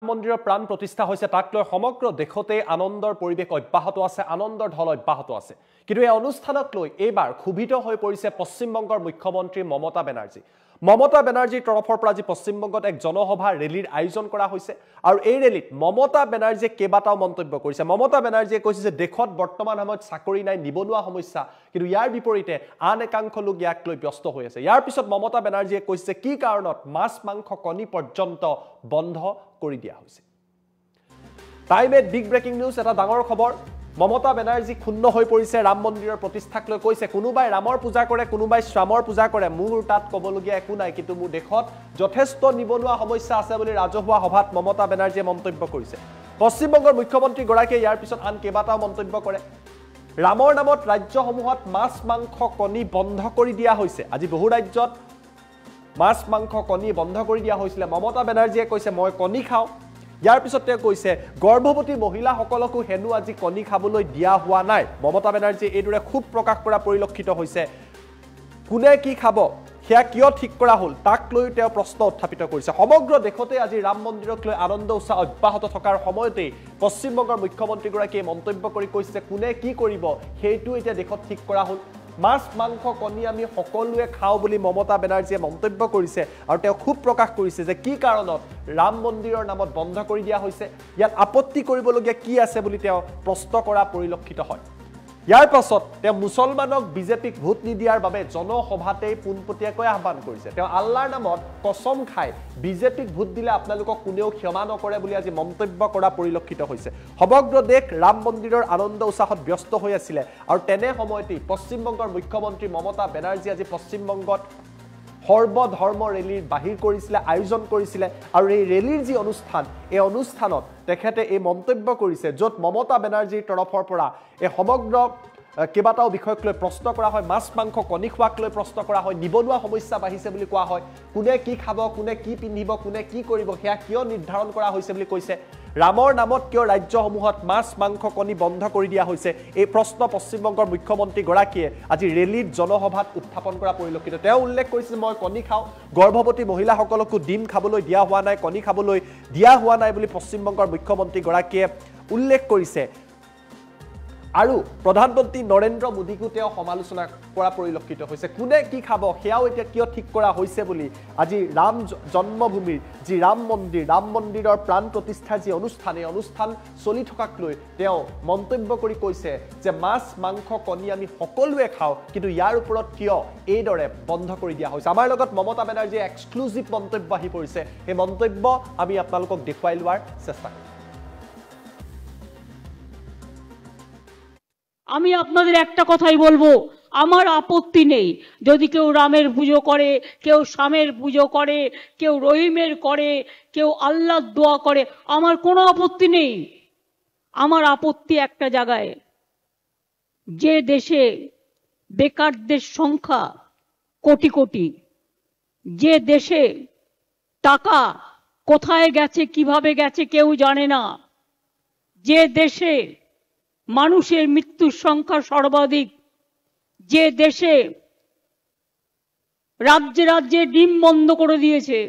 মন্দিৰৰ প্ৰাণ প্ৰতিষ্ঠা হৈছে তাক লৈ সমগ্ৰ দেশতে আনন্দৰ পৰিৱেশ অব্যাহত আছে, আনন্দৰ ঢল অব্যাহত আছে। কিন্তু এই অনুষ্ঠানক লৈ এইবাৰ ক্ষোভিত হৈ পৰিছে পশ্চিমবংগৰ মুখ্যমন্ত্ৰী মমতা বেনাৰ্জী। মমতা বেনাৰ্জীৰ তৰফৰ পৰা আজি পশ্চিমবংগত এক জনসভা ৰেলীৰ আয়োজন কৰা হৈছে আৰু এই ৰেলীত মমতা বেনাৰ্জীয়ে কেইবাটাও মন্তব্য কৰিছে। মমতা বেনাৰ্জীয়ে কৈছে যে দেশত বৰ্তমান সময়ত চাকৰি নাই, নিবনুৱা সমস্যা, কিন্তু ইয়াৰ বিপৰীতে আন একাংশ লোক ইয়াক লৈ ব্যস্ত হৈ আছে। ইয়াৰ পিছত মমতা বেনাৰ্জীয়ে কৈছে কি কাৰণত মাছ মাংস কণী পৰ্যন্ত বন্ধ কৰি দিয়া হৈছে। টাইমে বিগ ব্ৰেকিং নিউজ, এটা ডাঙৰ খবৰ। মমতা বেনাৰ্জী ক্ষুণ্ণ হৈ পৰিছে ৰাম মন্দিৰৰ প্ৰতিষ্ঠাক লৈ। কৈছে কোনোবাই ৰামৰ পূজা কৰে, কোনোবাই শ্যামৰ পূজা কৰে, মোৰ তাত ক'বলগীয়া একো নাই, কিন্তু মোৰ দেশত যথেষ্ট নিবনুৱা সমস্যা আছে বুলি ৰাজহুৱা সভাত মমতা বেনাৰ্জীয়ে মন্তব্য কৰিছে। পশ্চিমবংগৰ মুখ্যমন্ত্ৰীগৰাকীয়ে ইয়াৰ পিছত আন কেইবাটাও মন্তব্য কৰে। ৰামৰ নামত ৰাজ্যসমূহত মাছ মাংস কণী বন্ধ কৰি দিয়া হৈছে। আজি বহু ৰাজ্যত মাছ মাংস কণী বন্ধ কৰি দিয়া হৈছিলে। মমতা বেনাৰ্জীয়ে কৈছে মই কণী খাওঁ। ইয়াৰ পিছত তেওঁ কৈছে গৰ্ভৱতী মহিলাসকলকো হেনো আজি কণী খাবলৈ দিয়া হোৱা নাই। মমতা বেনাৰ্জীয়ে এইদৰে খুব প্ৰকাশ কৰা পৰিলক্ষিত হৈছে। কোনে কি খাব সেয়া কিয় ঠিক কৰা হ'ল তাক লৈ তেওঁ প্ৰশ্ন উত্থাপিত কৰিছে। সমগ্ৰ দেশতে আজি ৰাম মন্দিৰক লৈ আনন্দ উৎসাহ অব্যাহত থকাৰ সময়তেই পশ্চিমবংগৰ মুখ্যমন্ত্ৰীগৰাকীয়ে মন্তব্য কৰি কৈছে কোনে কি কৰিব সেইটো এতিয়া দেশত ঠিক কৰা হ'ল। মাছ মাংস কণী আমি সকলোৱে খাওঁ বুলি মমতা বেনাৰ্জীয়ে মন্তব্য কৰিছে আৰু তেওঁ খুব প্ৰকাশ কৰিছে যে কি কাৰণত ৰাম মন্দিৰৰ নামত বন্ধ কৰি দিয়া হৈছে, ইয়াত আপত্তি কৰিবলগীয়া কি আছে বুলি তেওঁ প্ৰশ্ন কৰা পৰিলক্ষিত হয়। ইয়াৰ পাছত তেওঁ মুছলমানক বিজেপিক ভোট নিদিয়াৰ বাবে জনসভাতেই পোনপটীয়াকৈ আহ্বান কৰিছে। তেওঁ আল্লাৰ নামত কচম খাই বিজেপিক ভোট দিলে আপোনালোকক কোনেও ক্ষমা নকৰে বুলি আজি মন্তব্য কৰা পৰিলক্ষিত হৈছে। সমগ্ৰ দেশ ৰাম মন্দিৰৰ আনন্দ উৎসাহত ব্যস্ত হৈ আছিলে আৰু তেনে সময়তেই পশ্চিমবংগৰ মুখ্যমন্ত্ৰী মমতা বেনাৰ্জী আজি পশ্চিমবংগত সৰ্বধৰ্ম ৰেলীৰ বাহিৰ কৰিছিলে, আয়োজন কৰিছিলে আৰু এই ৰেলীৰ যি অনুষ্ঠান, এই অনুষ্ঠানত তেখেতে এই মন্তব্য কৰিছে য'ত মমতা বেনাৰ্জীৰ তৰফৰ পৰা এই সমগ্ৰ কেইবাটাও বিষয়ক লৈ প্ৰশ্ন কৰা হয়। মাছ মাংস কণী খোৱাক লৈ প্ৰশ্ন কৰা হয়, নিবনুৱা সমস্যা বাঢ়িছে বুলি কোৱা হয়, কোনে কি খাব, কোনে কি পিন্ধিব, কোনে কি কৰিব সেয়া কিয় নিৰ্ধাৰণ কৰা হৈছে বুলি কৈছে। ৰামৰ নামত কিয় ৰাজ্যসমূহত মাছ মাংস কণী বন্ধ কৰি দিয়া হৈছে এই প্ৰশ্ন পশ্চিমবংগৰ মুখ্যমন্ত্ৰীগৰাকীয়ে আজি ৰেলীত জনসভাত উত্থাপন কৰা পৰিলক্ষিত। তেওঁ উল্লেখ কৰিছে মই কণী খাওঁ, গৰ্ভৱতী মহিলাসকলকো ডিম খাবলৈ দিয়া হোৱা নাই, কণী খাবলৈ দিয়া হোৱা নাই বুলি পশ্চিমবংগৰ মুখ্যমন্ত্ৰীগৰাকীয়ে উল্লেখ কৰিছে আৰু প্ৰধানমন্ত্ৰী নৰেন্দ্ৰ মোদীকো তেওঁ সমালোচনা কৰা পৰিলক্ষিত হৈছে। কোনে কি খাব সেয়াও এতিয়া কিয় ঠিক কৰা হৈছে বুলি আজি ৰাম জন্মভূমিৰ যি ৰাম মন্দিৰৰ প্ৰাণ প্ৰতিষ্ঠাৰ যি অনুষ্ঠান, এই অনুষ্ঠান চলি থকাক লৈ তেওঁ মন্তব্য কৰি কৈছে যে মাছ মাংস কণী আমি সকলোৱে খাওঁ, কিন্তু ইয়াৰ ওপৰত কিয় এইদৰে বন্ধ কৰি দিয়া হৈছে। আমাৰ লগত মমতা বেনাৰ্জীয়ে এক্সক্লুজিভ মন্তব্য আহি পৰিছে। সেই মন্তব্য আমি আপোনালোকক দেখুৱাই লোৱাৰ চেষ্টা কৰিম। আমি আপনাদের একটা কথাই বলবো, আমার আপত্তি নেই যদি কেউ রামের পুজো করে, কেউ শ্যামের পুজো করে, কেউ রহিমের করে, কেউ আল্লাহর দোয়া করে, আমার কোনো আপত্তি নেই। আমার আপত্তি একটা জায়গায়, যে দেশে বেকারদের সংখ্যা কোটি কোটি, যে দেশে টাকা কোথায় গেছে কিভাবে গেছে কেউ জানে না, যে দেশে মানুষের মৃত্যুর সংখ্যা সর্বাধিক, যে দেশে রাজ্যে রাজ্যে ডিম বন্ধ করে দিয়েছে,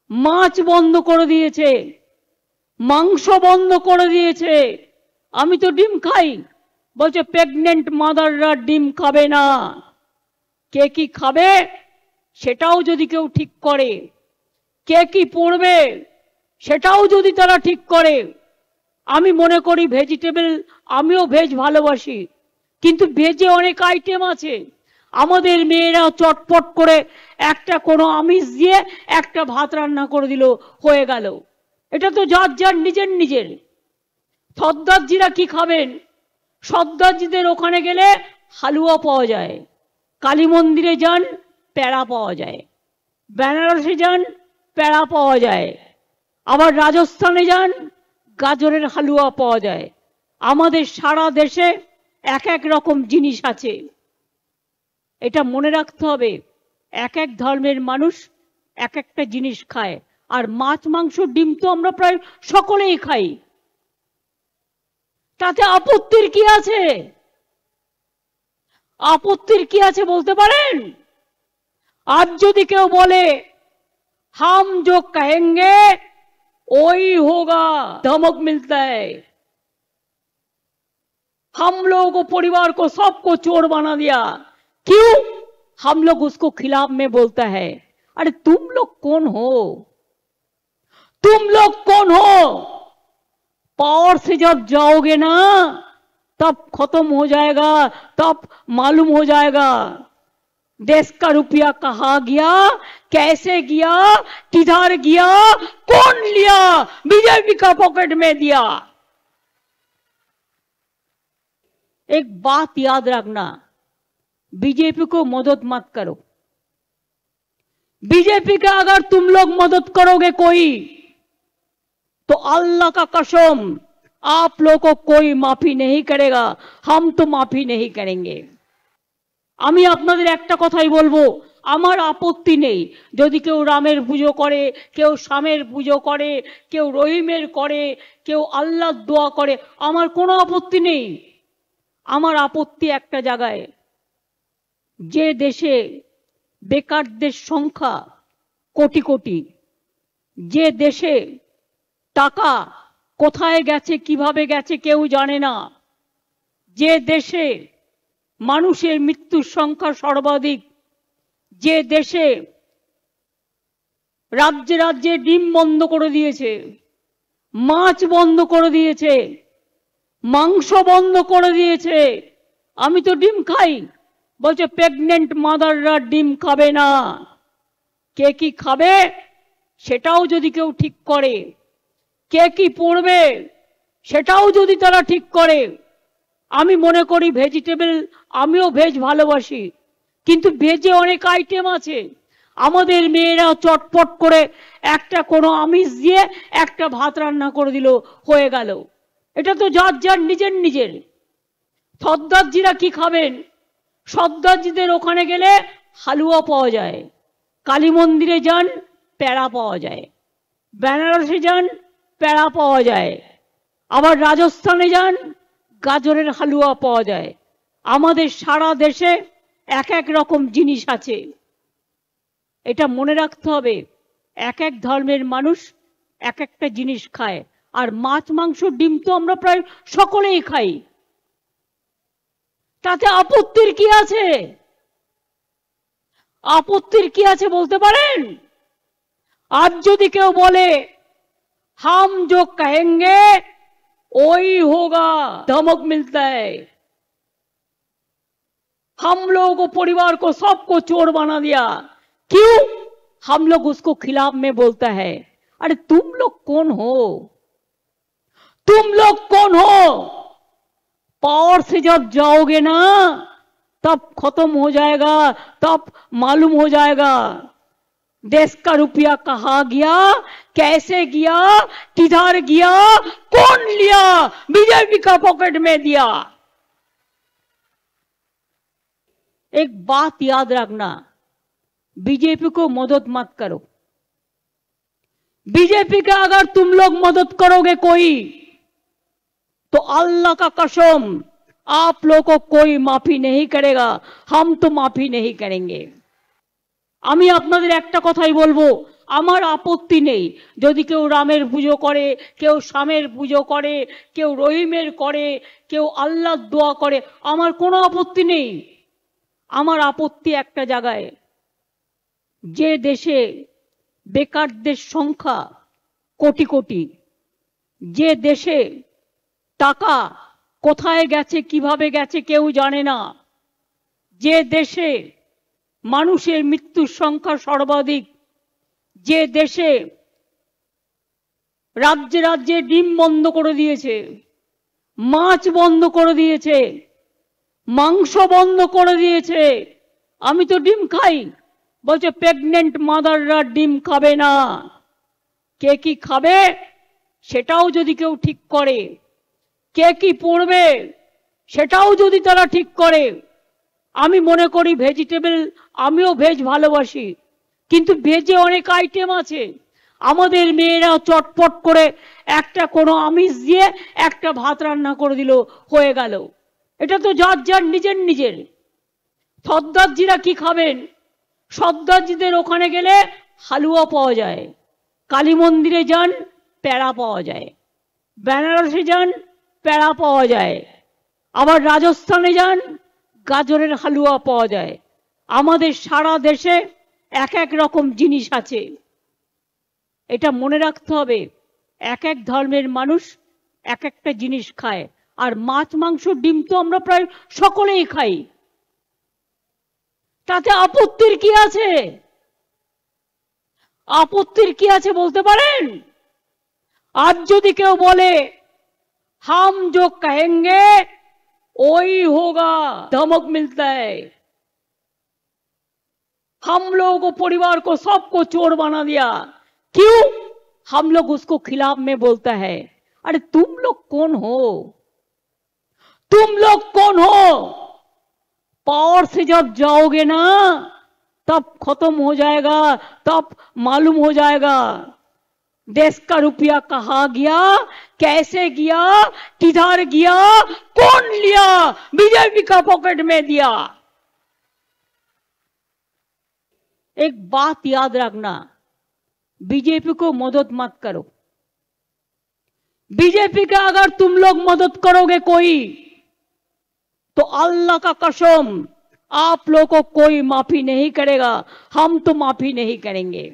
মাছ বন্ধ করে দিয়েছে, মাংস বন্ধ করে দিয়েছে। আমি তো ডিম খাই, বলছে প্রেগনেন্ট মাদাররা ডিম খাবে না। কে কি খাবে সেটাও যদি কেউ ঠিক করে, কে কি পড়বে সেটাও যদি তারা ঠিক করে। আমি মনে করি ভেজিটেবল, আমিও ভেজ ভালোবাসি, কিন্তু ভেজে অনেক আইটেম আছে। আমাদের মেয়েরা চটপট করে একটা কোনো আমিষ দিয়ে একটা ভাত রান্না করে দিল, হয়ে গেল। এটা তো যার যার নিজের নিজের। সর্দারজিরা কি খাবেন? সর্দারজিদের ওখানে গেলে হালুয়া পাওয়া যায়, কালী মন্দিরে যান প্যাড়া পাওয়া যায়, বেনারসে যান প্যাড়া পাওয়া যায়, আবার রাজস্থানে যান গাজরের হালুয়া পাওয়া যায়। আমাদের সারা দেশে এক এক রকম জিনিস আছে, এটা মনে রাখতে হবে। এক এক ধর্মের মানুষ এক একটা জিনিস খায়, আর মাছ মাংস ডিম তো আমরা প্রায় সকলেই খাই। তাতে আপত্তির কি আছে? আপত্তির কি আছে বলতে পারেন? আজ যদি কেউ বলে হাম जो कहेंगे वही होगा, धमक मिलता है। हम लोगों को, परिवार को, सबको चोर बना दिया। क्यों? हम लोग उसको खिलाफ में बोलता है। अरे तुम लोग कौन हो? तुम लोग कौन हो? पावर से जब जाओगे ना तब खत्म हो जाएगा, तब मालूम हो जाएगा देश का रुपया कहाँ गया, कैसे गया, किधर गया, कौन लिया, बीजेपी का पॉकेट में दिया। एक बात याद रखना, बीजेपी को मदद मत करो। बीजेपी का अगर तुम लोग मदद करोगे कोई, तो अल्लाह का कसम आप लोगों को कोई माफी नहीं करेगा। हम तो माफी नहीं करेंगे। আমি আপনাদের একটা কথাই বলবো, আমার আপত্তি নেই যদি কেউ রামের পুজো করে, কেউ শ্যামের পুজো করে, কেউ রহিমের করে, কেউ আল্লাহর দোয়া করে, আমার কোনো আপত্তি নেই। আমার আপত্তি একটা জায়গায়, যে দেশে বেকারদের সংখ্যা কোটি কোটি, যে দেশে টাকা কোথায় গেছে, কিভাবে গেছে কেউ জানে না, যে দেশে মানুষের মৃত্যুর সংখ্যা সর্বাধিক, যে দেশে রাজ্যে রাজ্যে ডিম বন্ধ করে দিয়েছে, মাছ বন্ধ করে দিয়েছে, মাংস বন্ধ করে দিয়েছে। আমি তো ডিম খাই, বলছে প্রেগনেন্ট মাদাররা ডিম খাবে না। কে কি খাবে সেটাও যদি কেউ ঠিক করে, কে কি পড়বে সেটাও যদি তারা ঠিক করে, আমি মনে করি ভেজিটেবল, আমিও ভেজ ভালোবাসি, কিন্তু ভেজে অনেক আইটেম আছে। আমাদের মেয়েরা চটপট করে একটা কোনো আমিষ দিয়ে একটা ভাত রান্না করে দিল, হয়ে গেল। এটা তো যার যার নিজের নিজের। সর্দারজিরা কি খাবেন? সর্দারজিদের ওখানে গেলে হালুয়া পাওয়া যায়, কালী মন্দিরে যান প্যাড়া পাওয়া যায়, বেনারসে যান প্যাড়া পাওয়া যায়, আবার রাজস্থানে যান গাজরের হালুয়া পাওয়া যায়। আমাদের সারা দেশে এক এক রকম জিনিস আছে, এটা মনে রাখতে হবে। এক এক ধর্মের মানুষ এক একটা জিনিস খায়। আর মাছ মাংস ডিম তো আমরা প্রায় সকলেই খাই, তাতে আপত্তির কি আছে? আপত্তির কি আছে বলতে পারেন? আজ যদি কেউ বলে हम जो कहेंगे वही होगा, धमक मिलता है। हम लोगों को, परिवार को, सबको चोर बना दिया। क्यों? हम लोग उसको खिलाफ में बोलता है। अरे तुम लोग कौन हो? तुम लोग कौन हो? पावर से जब जाओगे ना तब खत्म हो जाएगा, तब मालूम हो जाएगा देश का रुपया कहाँ गया, कैसे गया, किधर गया, कौन लिया, बीजेपी का पॉकेट में दिया। एक बात याद रखना, बीजेपी को मदद मत करो। बीजेपी का अगर तुम लोग मदद करोगे कोई, तो अल्लाह का कसम आप लोगों को कोई माफी नहीं करेगा। हम तो माफी नहीं करेंगे। আমি আপনাদের একটা কথাই বলবো, আমার আপত্তি নেই যদি কেউ রামের পুজো করে, কেউ শ্যামের পুজো করে, কেউ রহিমের করে, কেউ আল্লাহর দোয়া করে, আমার কোনো আপত্তি নেই। আমার আপত্তি একটা জায়গায়, যে দেশে বেকারদের সংখ্যা কোটি কোটি, যে দেশে টাকা কোথায় গেছে, কিভাবে গেছে কেউ জানে না, যে দেশে মানুষের মৃত্যুর সংখ্যা সর্বাধিক, যে দেশে রাজ্যে রাজ্যে ডিম বন্ধ করে দিয়েছে, মাছ বন্ধ করে দিয়েছে, মাংস বন্ধ করে দিয়েছে। আমি তো ডিম খাই, বলছে প্রেগনেন্ট মাদাররা ডিম খাবে না। কে কি খাবে সেটাও যদি কেউ ঠিক করে, কে কি পড়বে সেটাও যদি তারা ঠিক করে, আমি মনে করি ভেজিটেবল, আমিও ভেজ ভালোবাসি, কিন্তু ভেজে অনেক আইটেম আছে। আমাদের মেয়েরা চটপট করে একটা কোনো আমিষ দিয়ে একটা ভাত রান্না করে দিল, হয়ে গেল। এটা তো যার যার নিজের নিজের। সর্দারজিরা কি খাবেন? সর্দারজিদের ওখানে গেলে হালুয়া পাওয়া যায়, কালী মন্দিরে যান প্যারা পাওয়া যায়, বেনারসে যান প্যারা পাওয়া যায়, আবার রাজস্থানে যান গাজরের হালুয়া পাওয়া যায়। আমাদের সারা দেশে এক এক রকম জিনিস আছে, এটা মনে রাখতে হবে। এক এক ধর্মের মানুষ এক একটা জিনিস খায়, আর মাছ মাংস ডিম তো আমরা প্রায় সকলেই খাই, তাতে আপত্তির কি আছে? আপত্তির কি আছে বলতে পারেন? আজ যদি কেউ বলে हम जो कहेंगे वही होगा, धमक मिलता है। हम लोगों को, परिवार को, सबको चोर बना दिया। क्यों? हम लोग उसको खिलाफ में बोलता है। अरे तुम लोग कौन हो? तुम लोग कौन हो? पावर से जब जाओगे ना तब खत्म हो जाएगा, तब मालूम हो जाएगा देश का रुपया कहाँ गया, कैसे गया, किधर गया, कौन लिया, बीजेपी का पॉकेट में दिया। एक बात याद रखना, बीजेपी को मदद मत करो। बीजेपी का अगर तुम लोग मदद करोगे कोई, तो अल्लाह का कसम आप लोगों को कोई माफी नहीं करेगा, हम तो माफी नहीं करेंगे।